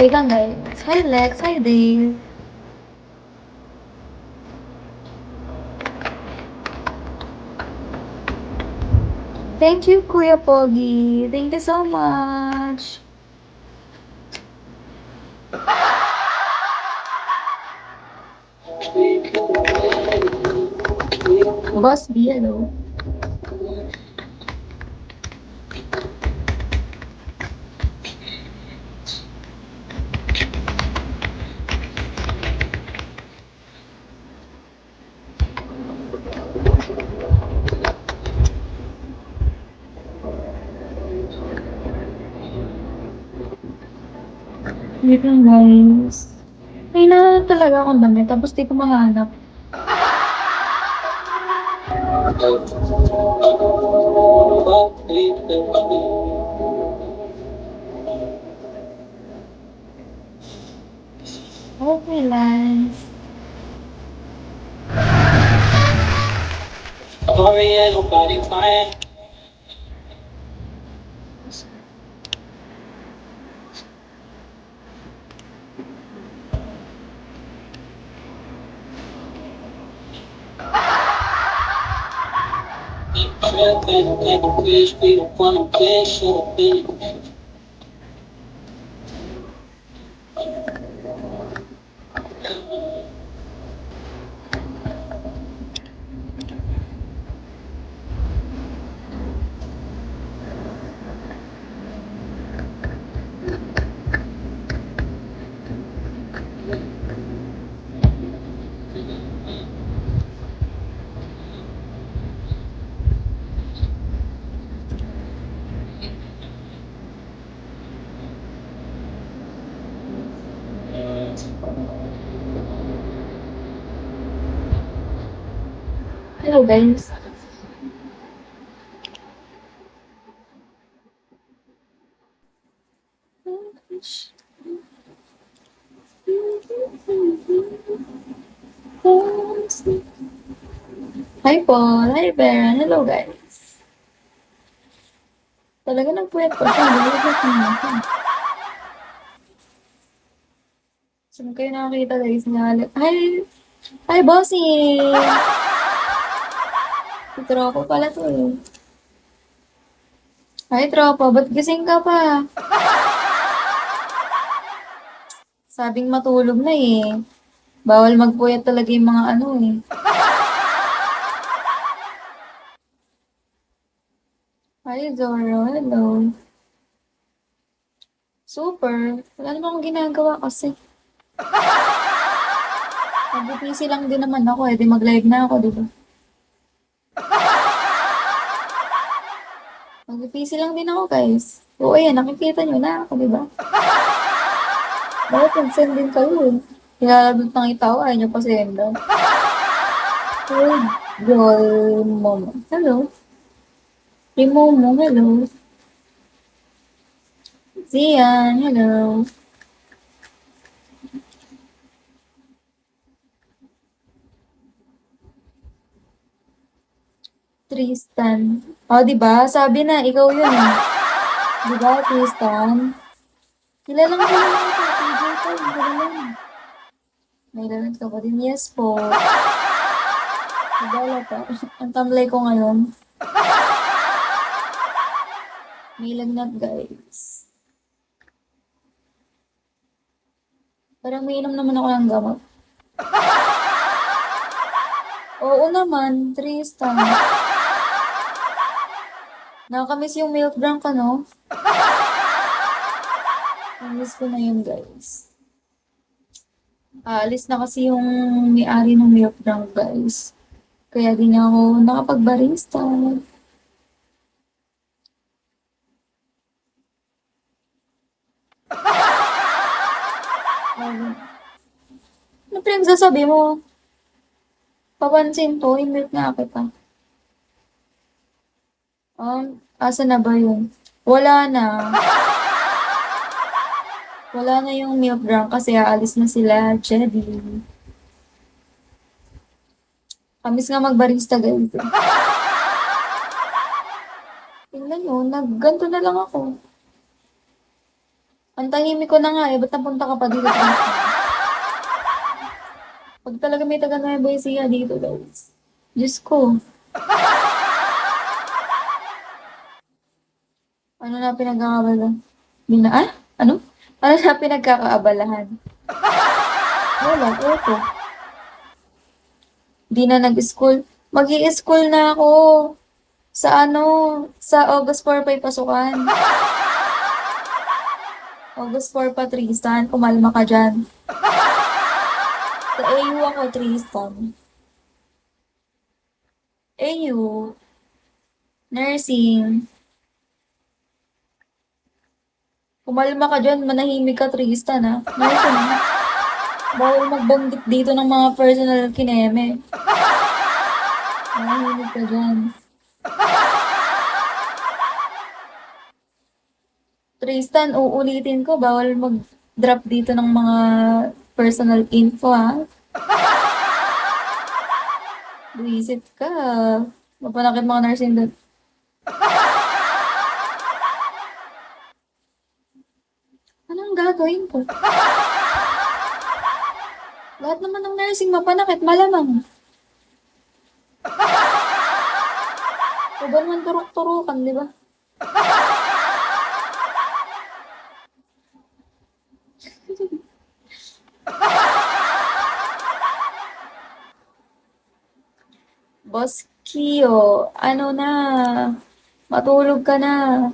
Wait lang guys. Hi Lex, hi Dave. Thank you, Kuya Pogi. Thank you so much. Boss B, hello. Wait lang guys. May na talaga akong damit tapos di ko mahanap. Okay, Lance. Hello guys. Hi Paul, hi Baron, hello guys. Talaga nagpuyat pa siya, nilagyan ko naman siya. Saan kayo nakakita guys niya? Hi Bossy! Si Tropa pala to eh. Hi Tropa, ba't gising ka pa? Sabing matulog na eh. Bawal magpuyat talaga yung mga ano eh. Hi Zoro, hello. Super. Wala naman akong ginagawa kasi. Mag-busy lang din naman ako eh. Di mag-live na ako, di ba? Mag-busy lang din ako, guys. Oo, ayan. Nakikita nyo na ako, di ba? Bakit nag-send din kayo eh? Nilalabot ng itaw. Ayaw nyo pa send. Hey, Joy Momo. Hello. Rimomo, hello. Zian, hello. Tristan. Oh, di ba? Sabi na, ikaw yun. Di ba, Tristan? Kilalang ko lang ito. TJ ko, kilalang. May lalat ka pa din. Yes po. Nagala pa. Ang tamlay ko ngayon. May lagnat, guys. Parang may inom naman ako ng gamot. Oo naman, Tristan. Nakakamiss yung milk drunk, ano? Namiss ko na yun, guys. Alis na kasi yung may-ari ng milk drunk, guys. Kaya di na ako nakapag-barista. Ano pinagsasabi mo? Papansin to, i-milk nga kita. Asa na ba yun? Wala na. Wala na yung milk drunk kasi aalis na sila, Jedi. Kamis nga magbarista, guys. Tingnan nyo, nagganto na lang ako. Ang tahimik ko na nga eh. Ba't napunta ka pa dito? Pag talaga may taga Nueva Ecija dito, guys. Diyos ko. Ano na pinagkakabala? Ano? Ano na pinagkakaabalahan? Wala, eto. Di na nag-school. Mag-i-school na ako. Sa ano? Sa August 4 pa pasukan. August 4 pa, Tristan. Kumalma ka dyan. Sa AU ako, Tristan. AU. Nursing. Kumalma ka dyan, manahimik ka, Tristan, ha? Nursing, ha? Bawal magbanggit dito ng mga personal kineme. Manahimik ka dyan. Tristan, uulitin ko, bawal mag-drop dito ng mga personal info, ha? Buisit ka. Mapanakit mga nursing doon. Anong gagawin ko? Lahat naman ng nursing mapanakit, malamang. O ba naman turok-turukan, di ba? Boss Kio, ano na? Matulog ka na.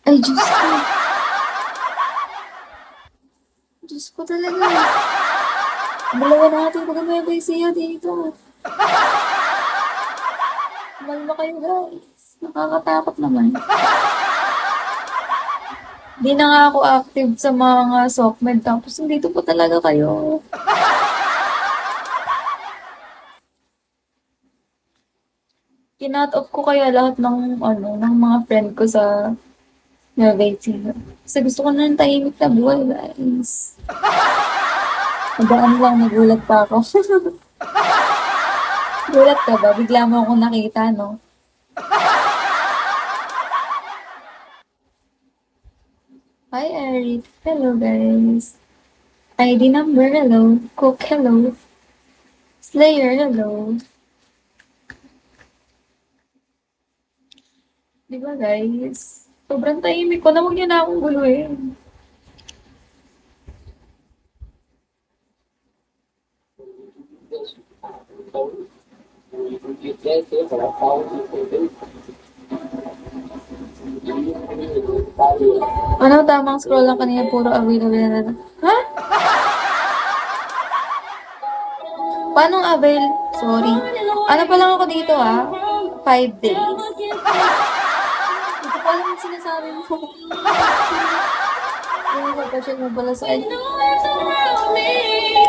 Ay, Diyos ko. Diyos ko talaga. Dalawa natin pag may siya dito. Malma kayo, guys. Nakakatakot naman. Di na nga ako active sa mga SOCMED tapos dito po talaga kayo. Kinat off ko kaya lahat ng ng mga friend ko sa Nueva Ecija. Kasi gusto ko na ng tahimik na buhay, guys. Nagaan lang, nagulat pa ako. Gulat ka ba? Bigla mo akong nakita, no? Hi, Eric. Hello, guys. ID number, hello. Cook, hello. Slayer, hello. Diba, guys? Sobrang tahimik ko na, huwag niyo na akong guluhin. Ano, tamang scroll lang kanina, puro available na. Ha? Paano avail? Sorry. Ano pa lang ako dito, 5 days. Ito pa lang yung sinasabi mo. Yung pagka-check mo pala sa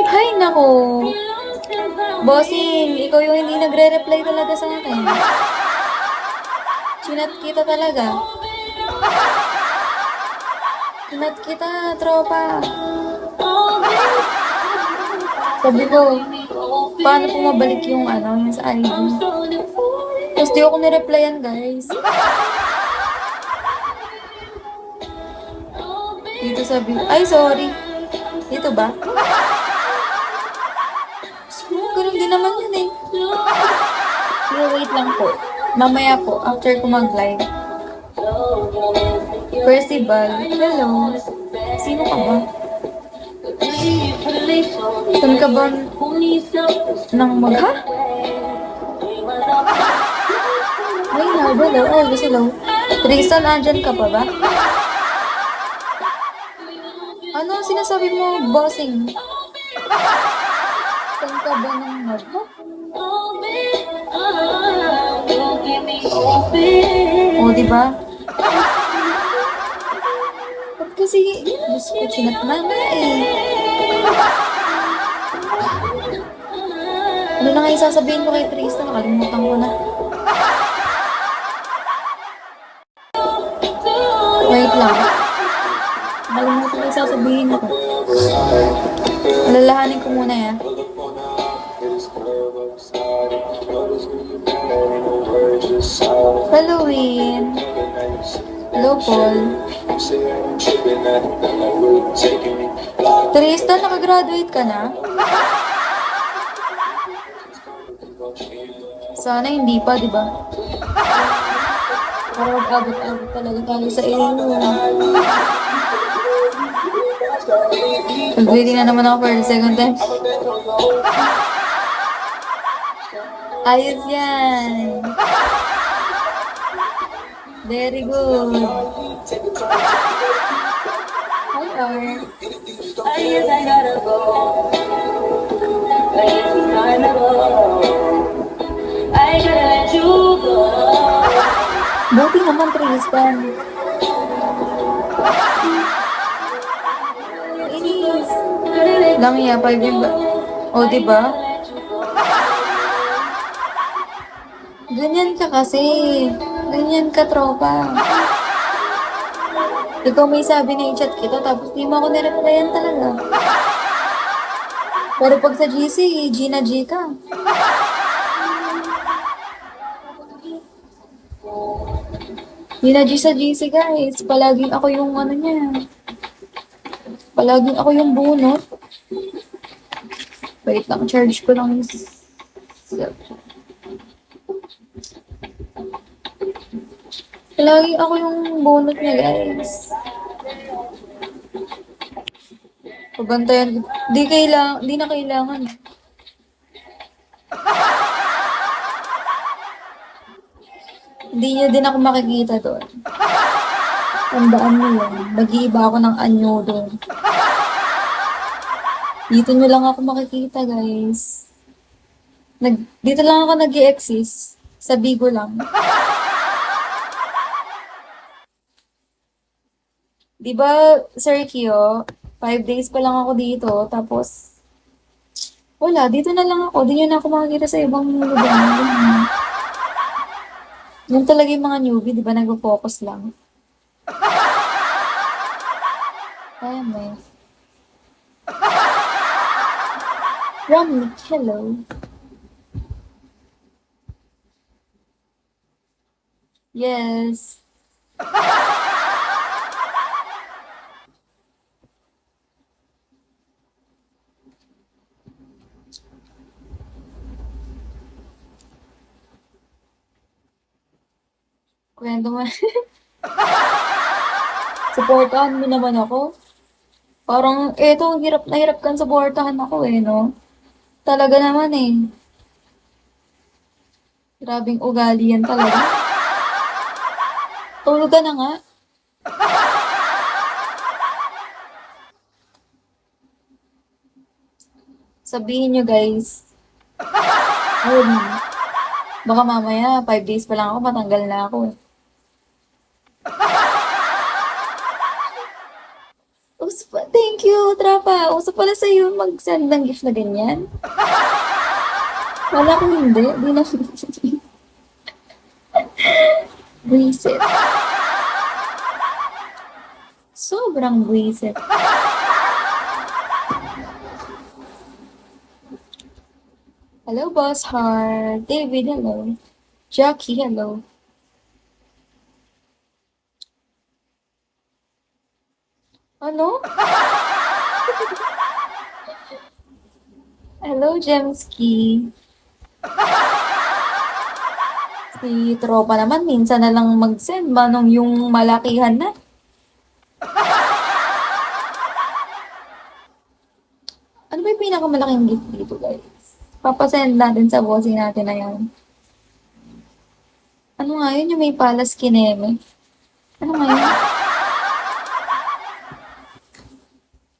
Hay, nako. Bossing, ikaw yung hindi nagre-reply talaga sa akin. Chinat kita talaga. Chinat kita, tropa. Sabi ko, paano pumabalik yung yung sa ID? Tapos di ako nireplyan, guys. Dito sabi, ay sorry. Dito ba? Ganun din naman yun eh. Wait lang po. Mamaya po, after ko mag-live. Festival. Hello. Sino ka ba? Saan ka ba nang magha? Ay, hello. Ay, hello. Tristan, andyan ka pa ba? Ano sinasabi mo, bossing? Saan ka ba nang magha? O, diba? Ba't kasi, gusto ko chinat na eh. Ano na nga yung sasabihin ko kay Tristan? Nakalimutan ko na. Wait lang. Nakalimutan ko yung sasabihin ko. Alalahanin ko muna yan. Halloween. Hello, Paul. Tristan, nakagraduate ka na? Sana hindi pa, di ba? Para mag-abot-abot talaga tayo sa iyo. Nag-ready na naman ako for the second time. Ayos yan. Very good. Hi, R. I guess I gotta go. I guess it's time to go. I gotta let you go. Buti naman, Tristan. Inis. Lang iya, 5 yun ba? O, diba? Ganyan ka kasi. Ganyan ka, tropa. Ikaw may sabi na i-chat kita, tapos di mo ako nireplyan talaga. Pero pag sa GC, G na G ka. G na G sa GC, guys. Palaging ako yung ano niya. Palaging ako yung bunot. Wait lang, charge ko lang yung palagi ako yung bunot niya, guys. Pabantayan. Di na kailangan. Hindi niya din ako makikita doon. Tandaan mo yun. Nag-iiba ako ng anyo doon. Dito nyo lang ako makikita, guys. Dito lang ako nag-i-exist. Sa Bigo lang. Diba, Sir Kyo, 5 days pa lang ako dito, tapos, wala, dito na lang ako. Di nyo na ako makikita sa ibang lugar. Yan talaga yung mga newbie, di ba, nag-focus lang. Kaya may. Ramnik, hello. Yes. Kwento mo. Supportahan mo naman ako. Parang, eto, hirap na hirap kang supportahan ako no? Talaga naman Grabing ugali yan talaga. Tulog ka na nga. Sabihin nyo, guys. Baka mamaya, 5 days pa lang ako, matanggal na ako Thank you, Trapa. Uso pala sa'yo mag-send ng gift na ganyan. Wala ko hindi. Di na. Buisit. Sobrang buisit. Hello, Boss Heart. David, hello. Jackie, hello. Ano? Hello, Jemski. Si Tropa naman, minsan na lang mag-send. Manong yung malakihan na. Ano ba yung pinakamalaking gift dito, guys? Papasend natin sa bossing natin na yan. Ano nga yun? Yung may palas kineme. Ano nga yun?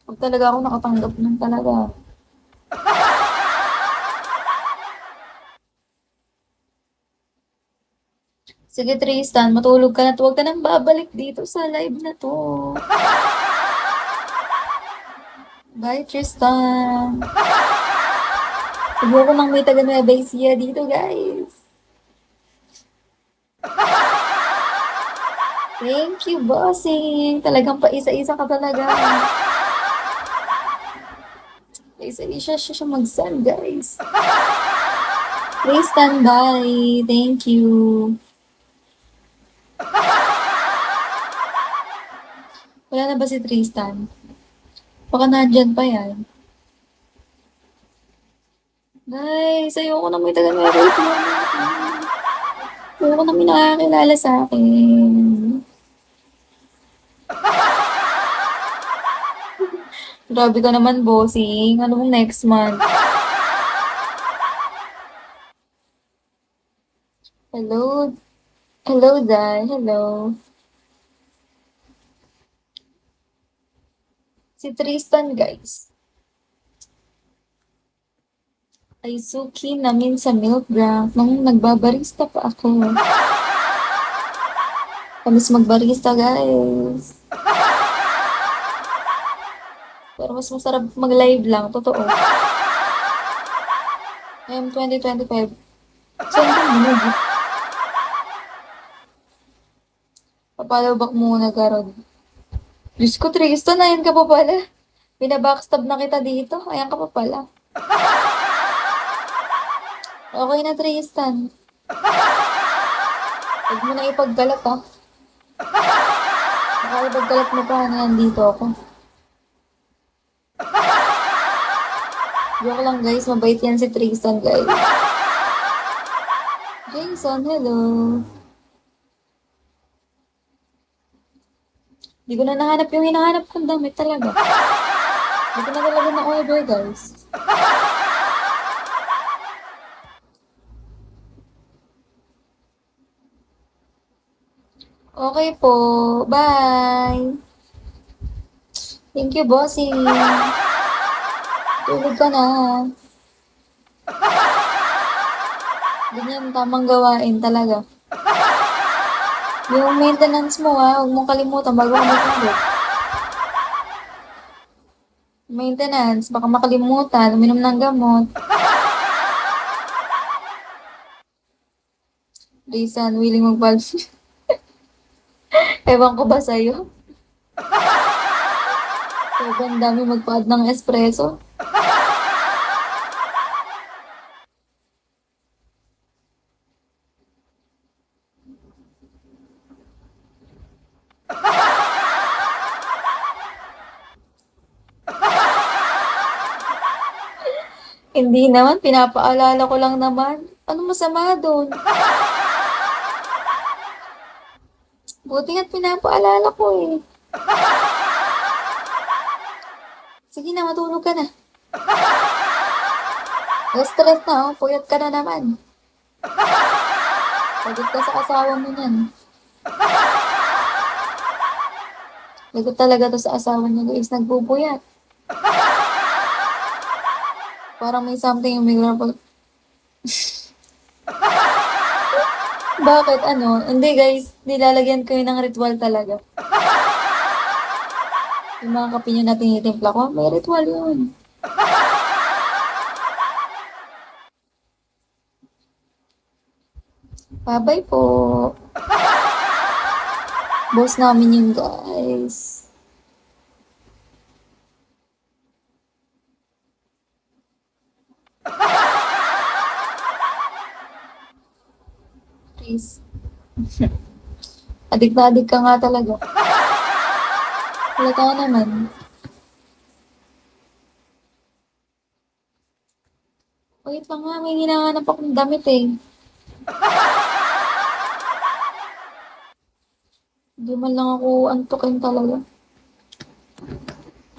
Pag talaga ako nakatanggap nun talaga. Sige, Tristan, matulog ka na. Huwag ka nang babalik dito sa live na to. Bye, Tristan. Huwag ko nang may taga-Nueva Ecija dito, guys. Thank you, bossing. Talagang pa-isa-isa ka talaga. Isa-isa siya mag-send, guys. Please stand by. Thank you. Wala na ba si Tristan? Baka nandyan pa yan. Guys, ayoko na may taga-Nueva Ecija. Ayoko na may nakakilala sa akin. Grabe ka naman, bossing. Ano mong next month? Hello? Hello, Dai. Hello. Si Tristan, guys, ay suki namin sa Milk Drunk nung nagbabarista pa ako. Kamis magbarista, guys. Pero mas masarap mag-live lang, totoo. Ngayong 2025. Saan ka mo? Papalaw back muna, Garod. Diyos ko, Tristan, ayan ka pa pala. Binabackstab na kita dito. Ayan ka pa pala. Okay na, Tristan. Huwag mo na ipaggalat, ha. Baka ipaggalat mo pa na nandito ako. Joke lang, guys. Mabait yan si Tristan, guys. Jason, hello. Hindi ko na nahanap yung hinahanap kong damit talaga. Hindi ko na talaga na-order, guys. Okay po. Bye. Thank you, bossy. Tulog ka na. Ganyan tamang gawain talaga. Yung maintenance mo, ha, huwag mong kalimutan bago ka matulog. Maintenance, baka makalimutan, uminom ng gamot. Rizan, willing magpal. Ewan ko ba sa'yo? Sobrang dami magpa-add ng espresso. Hindi naman, pinapaalala ko lang naman. Ano masama doon? Buti nga't pinapaalala ko eh. Sige na, matulog ka na. Stress na oh, puyat ka na naman. Lagot ka sa asawa mo niyan. Lagot talaga to sa asawa niya guys, nagbubuyat. Parang may something yung migrapol. Bakit ano? Hindi guys, nilalagyan ko yun ng ritual talaga. Yung mga kape nyo na tinitimpla ko, may ritual yun. Bye-bye po. Boss namin yun guys. Please. Adik na adik ka nga talaga. Wala ka naman. Wait lang nga, may hinahanap akong damit eh. Hindi man lang ako antukin talaga.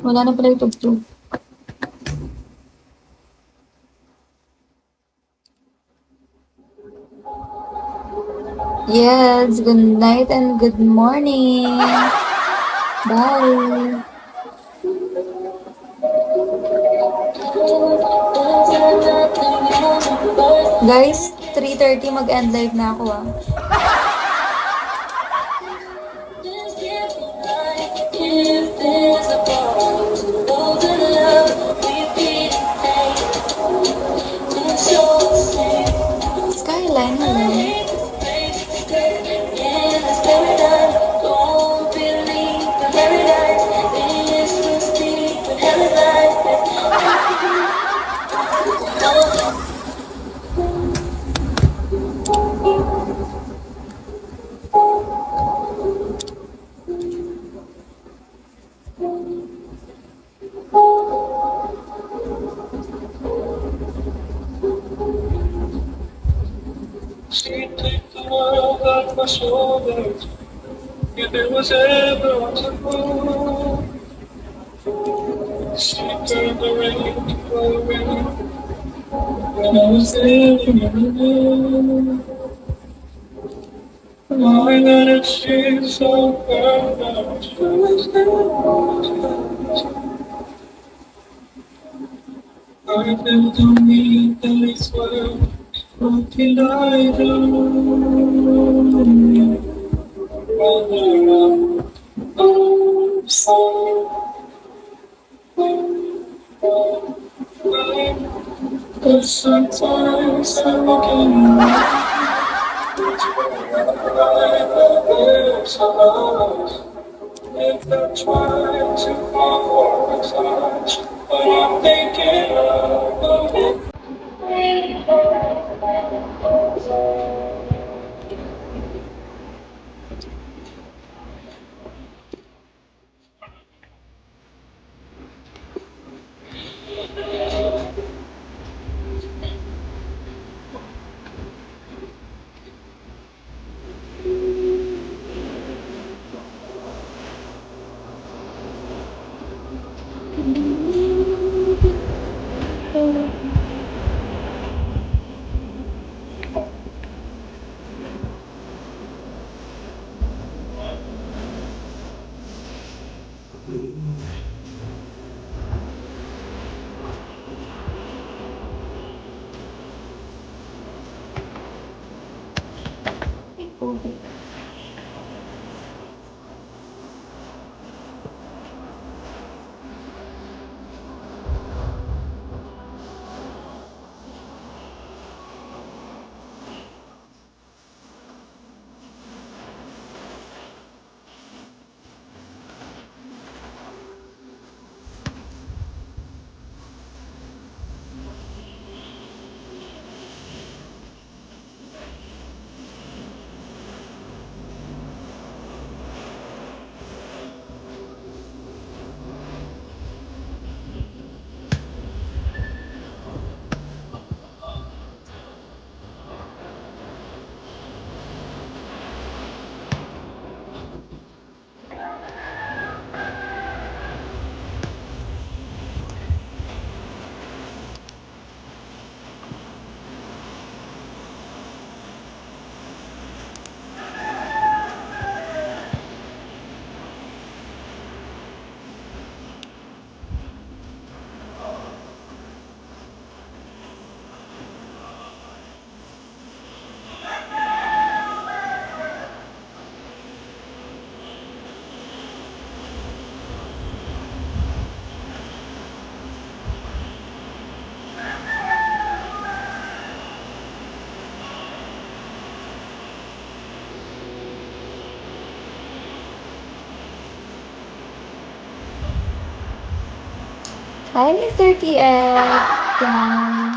Wala na pala yung tugtog. Yes, good night and good morning. Bye. Guys, 3:30 mag-end live na ako ah. Skyline, hello. shoulders. If it was ever to move, she turned the rain to glory. When I was living in the moon, lying on a sheet so perfect, she was I felt on me that it's well. What did I do? Whether I'm so but sometimes I look in your eyes. If I try to follow touch, but I'm thinking of it. Hi, Mr. TF. Yan.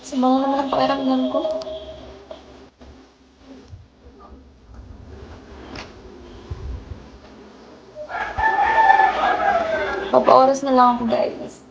Sama naman ang pakiramdam ko. Papa-oras na lang ako, guys.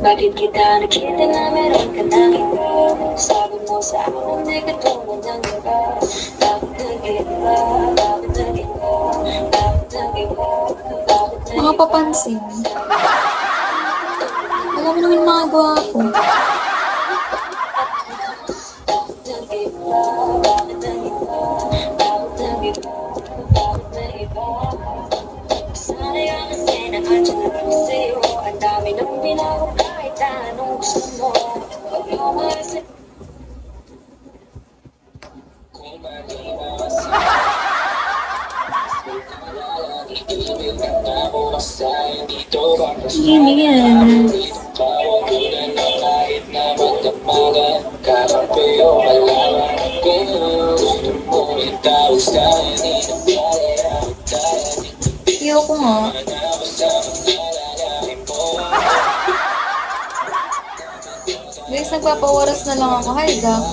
Bakit kita nakita na meron ka ng iba? Sabi mo sa akin di ka tulad ng iba. Bakit nag-iba? Bakit nag-iba? Bakit nag-iba? Bakit nag-iba? Mga papansin. Alam mo naman yung mga gawa ko. Bakit nag-iba? Bakit nag-iba? na andyan na ako sa'yo. Ang dami nang binago kahit anong gusto mo. Huwag mo maisip kung maliwas sa ibig na ako sa dito ba Hindi yan. tawag ko na lang kahit na magdamagan kakampi o malaman kung gusto mo itawag sa hindi na kaya dahil Ayoko nga. Guys, nagpapawaras na lang ako. Hi, Gak.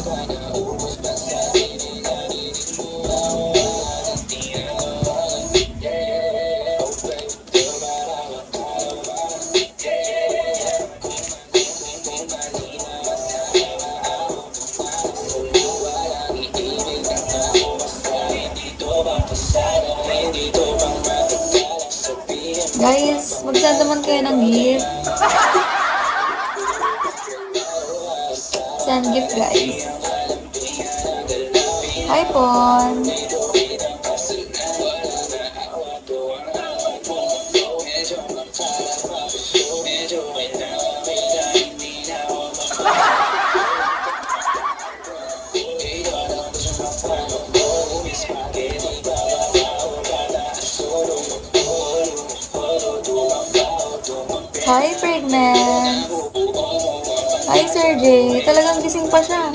Guys, mag-send naman kayo ng gift. Send gift, guys. Hi, Pon. Hi, Pregnant. Hi, Sir J. Talagang gising pa siya.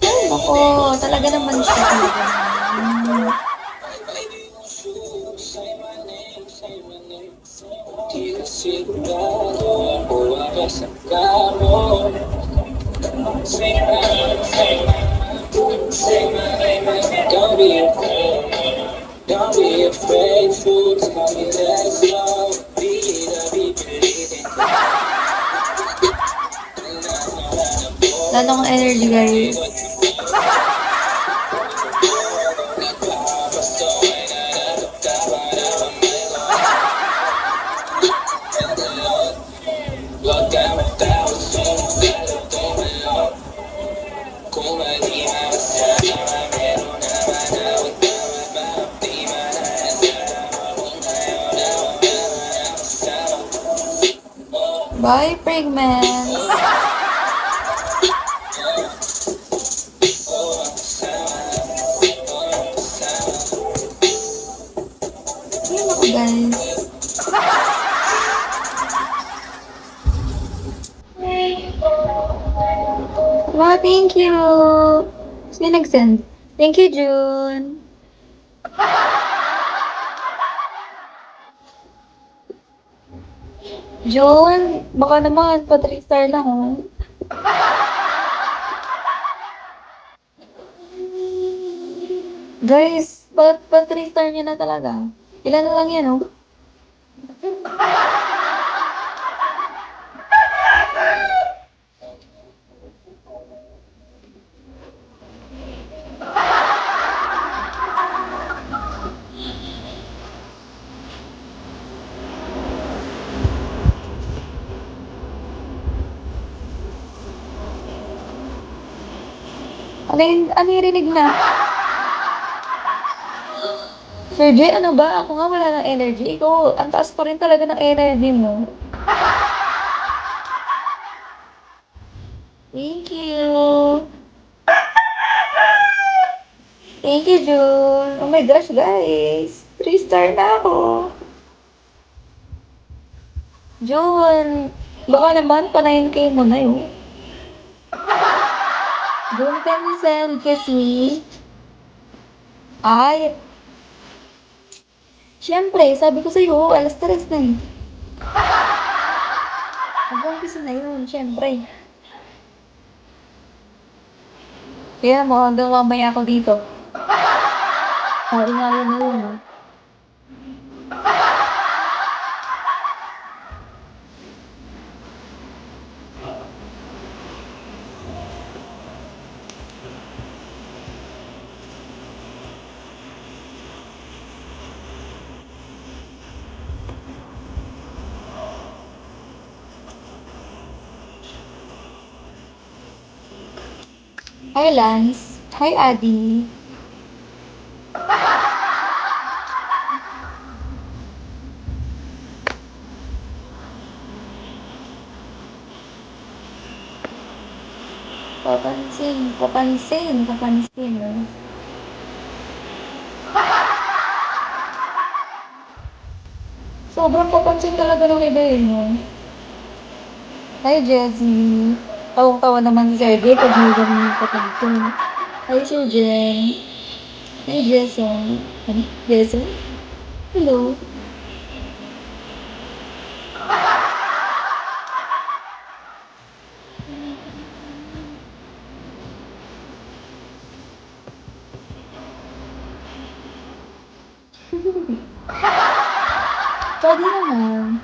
Ay, ako. Talaga naman siya. Don't be afraid. Don't be afraid to tell me let's go. Be believing. Lalo kong energy, guys. Wag ka matawag kung mali masama meron naman awag bawat di Bye, Pregnant. Ayun ako, guys. Wow, thank you. Sino nag-send? Thank you, June. June, baka naman, pa 3 star lang, oh. Guys, pa 3 star niya na talaga. Ilan na lang yan, oh. Ano yung rinig na? Sir J, ano ba? Ako nga wala ng energy. Ikaw, ang taas pa rin talaga ng energy mo. Thank you. Thank you, June. Oh my gosh, guys. 3 star na ako. June, baka naman pa 9K mo na yun. June, can you send kasi? Ay, syempre, sabi ko sa'yo, alas 3 na eh. Mag-umpisa na yun, syempre. Kaya mo, hanggang mamaya ako dito. Sorry nga yun na yun, ah. Hi, Lance. Hi, Adi. Papansin, papansin, papansin. Sobrang papansin talaga ng iba eh, no? Hi, Jessie. Tawang-tawa naman si Sergey pag may ganun yung papansin. Hi, Sir Jen. Hi, Jason. Ano? Jason? Hello. Pwede naman.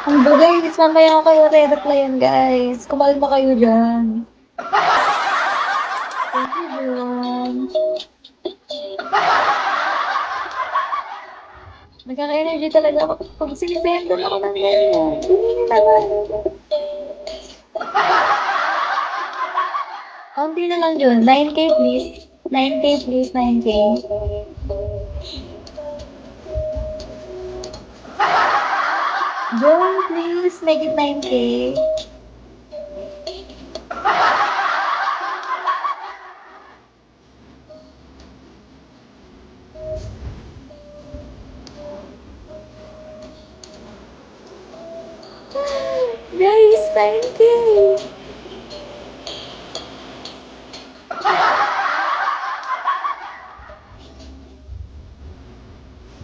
Ang bagay, guys, mamaya kayo re-replyan, guys. Kumalma kayo dyan. Thank you, John. Nagkaka-energy talaga ako pag sinipendon ako ng ganyan. Hindi naman. Kaunti na lang, John. 9K, please. 9K, please. 9K. John, please. Make it 9K. Guys, 9K.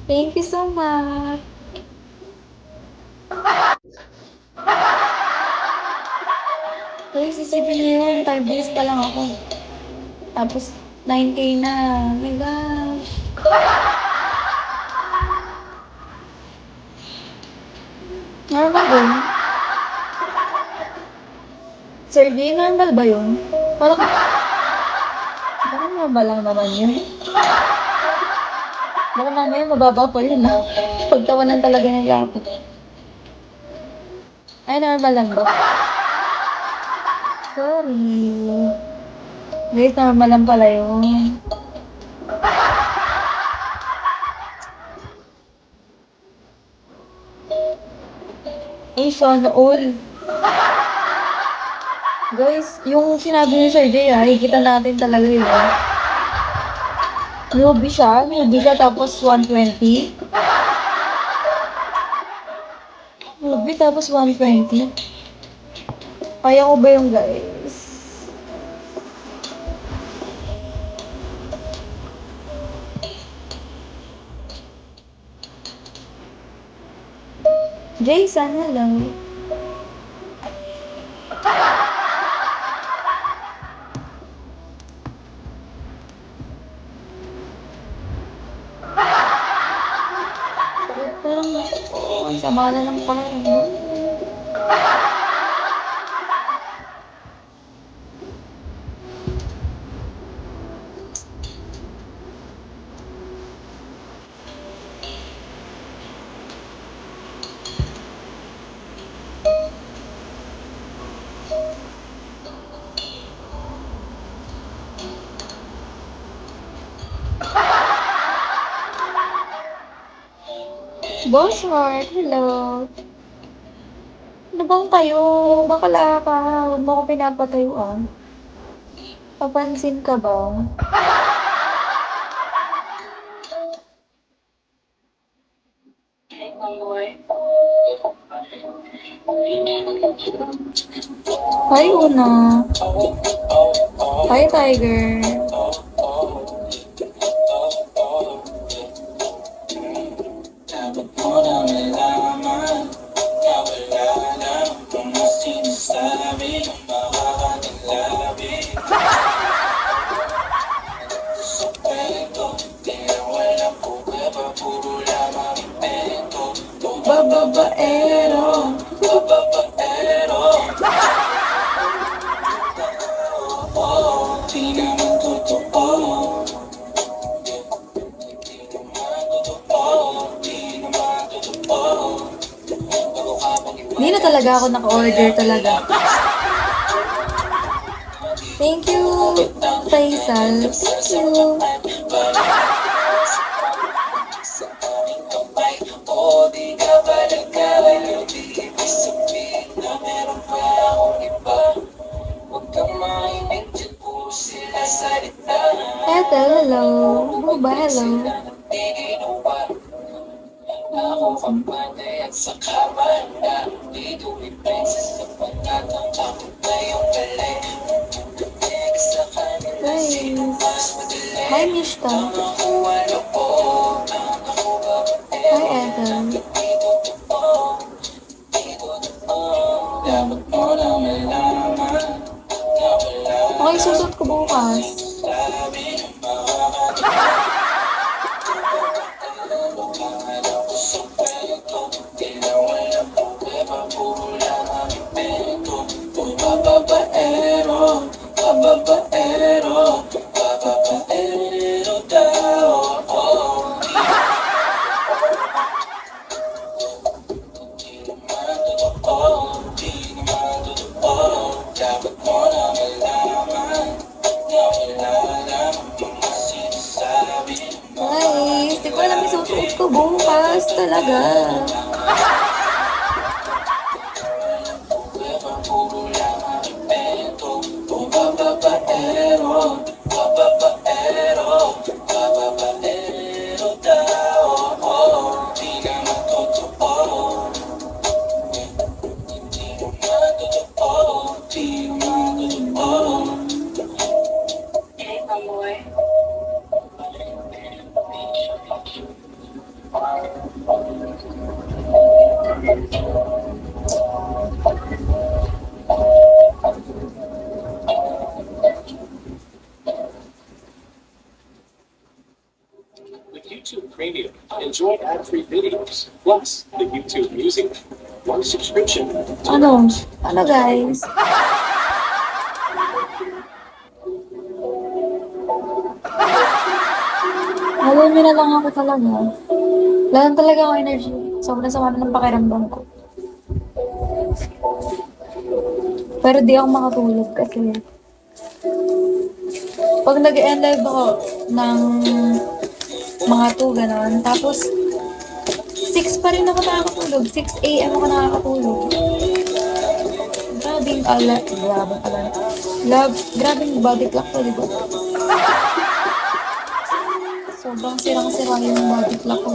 Thank you so much. Guys, isipin niyo yun. 5 days pa lang ako. Tapos, 9K na. Oh my gosh. Normal ba yun? Sir D, normal ba yun? Parang normal lang naman yun. Baka mamaya mababa pa yun ah. Pagtawanan talaga ng yapit. Ay, normal lang ba? Sorry. Guys, normal lang pala yun. Ay, sana all. Guys, yung sinabi ni Sir Jay, nakikita natin talaga yun. Newbie siya, tapos 120. Newbie, tapos 120. Kaya ko ba yung guys? Jay, sana lang. Parang, oh, ang sama na ng pakiramdam. Boss Mark, hello. Ano bang kayo? Bakala ka. Huwag mo ko pinapatayuan. Papansin ka ba? Hi, Una. Hi, Tiger. Babaero. Hindi na talaga ako naka-order talaga. Thank you, Faisal. Thank you. Ethel, hello. Buba, hello. Nice. Hi, Mishta. Hi, Ethel. Okay, susot ko bukas. Guys, di ko alam yung susuot ko bukas talaga. Hey, Amoy. With YouTube Premium, enjoy ad-free videos, plus the YouTube Music, one subscription. Ano? Ano, guys? Alam niyo na lang ako talaga. Wala na talaga ako energy. Sobrang sama na ng pakiramdam ko. Pero di ako makatulog kasi pag nag-end live ako ng mga 2, gano'n. Tapos, 6 pa rin ako nakakatulog. 6 a.m. ako nakakatulog. Grabing alat. Grabing alat. Grabing body clock ko, di ba? Sobrang sirang-sira yung body clock ko.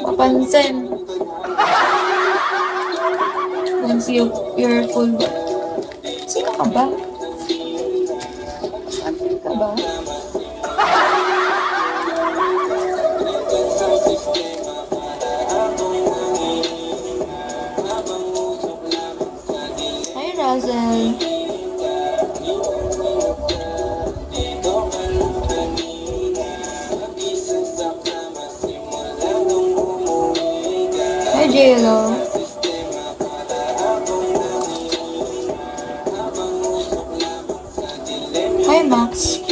Mapansin. Once you're full. Sino ka ba? Sino ka ba? Hi, Razel. Hi, JLo. Hi, Max.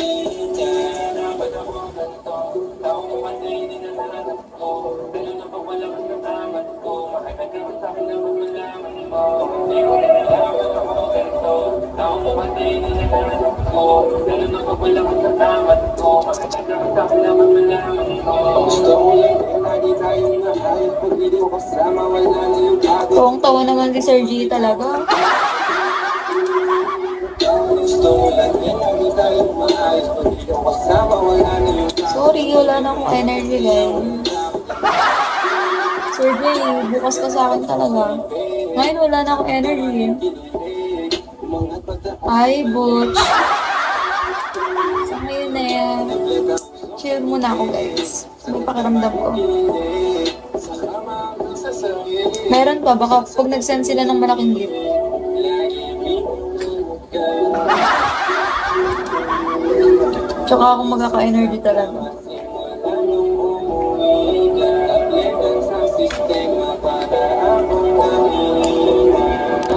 Tawang-tawa naman si Sir G talaga. Sorry, wala na akong energy, guys. Sir J, bukas ka sa akin talaga. Ngayon, wala na akong energy. Ay, butch. So, ngayon na yan. Chill muna ako, guys. May pakiramdam ko. Meron pa, baka pag nag-send sila ng malaking gift. Tsaka ako magkaka-energy talaga.